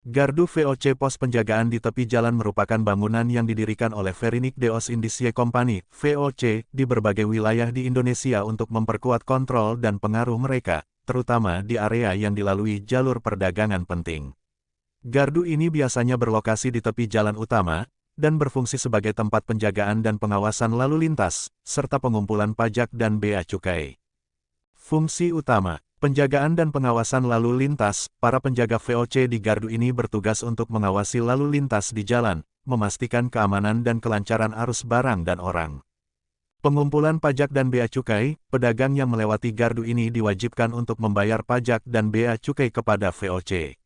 Gardu VOC pos penjagaan di tepi jalan merupakan bangunan yang didirikan oleh Verinik Deos Indicie Company, VOC, di berbagai wilayah di Indonesia untuk memperkuat kontrol dan pengaruh mereka, terutama di area yang dilalui jalur perdagangan penting. Gardu ini biasanya berlokasi di tepi jalan utama, dan berfungsi sebagai tempat penjagaan dan pengawasan lalu lintas, serta pengumpulan pajak dan bea cukai. Fungsi utama: penjagaan dan pengawasan lalu lintas. Para penjaga VOC di gardu ini bertugas untuk mengawasi lalu lintas di jalan, memastikan keamanan dan kelancaran arus barang dan orang. Pengumpulan pajak dan bea cukai. Pedagang yang melewati gardu ini diwajibkan untuk membayar pajak dan bea cukai kepada VOC.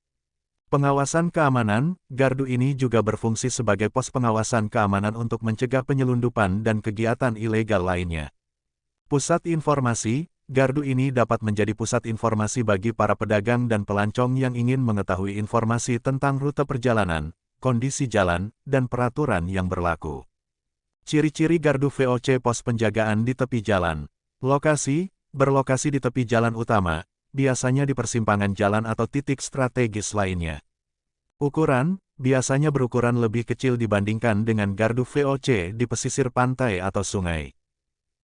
Pengawasan keamanan. Gardu ini juga berfungsi sebagai pos pengawasan keamanan untuk mencegah penyelundupan dan kegiatan ilegal lainnya. Pusat informasi. Gardu ini dapat menjadi pusat informasi bagi para pedagang dan pelancong yang ingin mengetahui informasi tentang rute perjalanan, kondisi jalan, dan peraturan yang berlaku. Ciri-ciri gardu VOC pos penjagaan di tepi jalan. Lokasi: berlokasi di tepi jalan utama, biasanya di persimpangan jalan atau titik strategis lainnya. Ukuran: biasanya berukuran lebih kecil dibandingkan dengan gardu VOC di pesisir pantai atau sungai.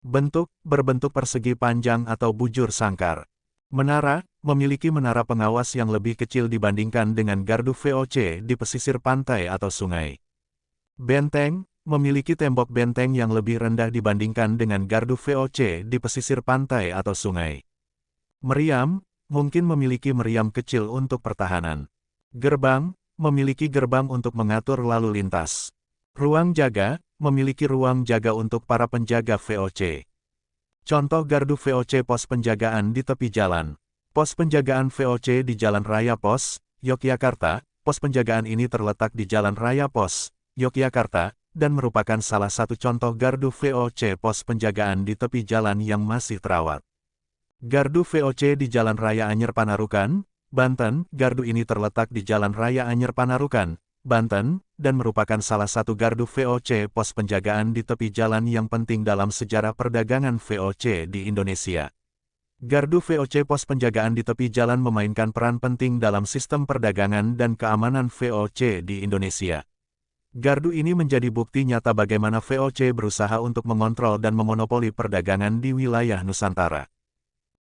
Bentuk: berbentuk persegi panjang atau bujur sangkar. Menara: memiliki menara pengawas yang lebih kecil dibandingkan dengan gardu VOC di pesisir pantai atau sungai. Benteng: memiliki tembok benteng yang lebih rendah dibandingkan dengan gardu VOC di pesisir pantai atau sungai. Meriam: mungkin memiliki meriam kecil untuk pertahanan. Gerbang: memiliki gerbang untuk mengatur lalu lintas. Ruang jaga: memiliki ruang jaga untuk para penjaga VOC. Contoh gardu VOC pos penjagaan di tepi jalan. Pos penjagaan VOC di Jalan Raya Pos, Yogyakarta. Pos penjagaan ini terletak di Jalan Raya Pos, Yogyakarta, dan merupakan salah satu contoh gardu VOC pos penjagaan di tepi jalan yang masih terawat. Gardu VOC di Jalan Raya Anyer Panarukan, Banten. Gardu ini terletak di Jalan Raya Anyer Panarukan, Banten, dan merupakan salah satu gardu VOC pos penjagaan di tepi jalan yang penting dalam sejarah perdagangan VOC di Indonesia. Gardu VOC pos penjagaan di tepi jalan memainkan peran penting dalam sistem perdagangan dan keamanan VOC di Indonesia. Gardu ini menjadi bukti nyata bagaimana VOC berusaha untuk mengontrol dan memonopoli perdagangan di wilayah Nusantara.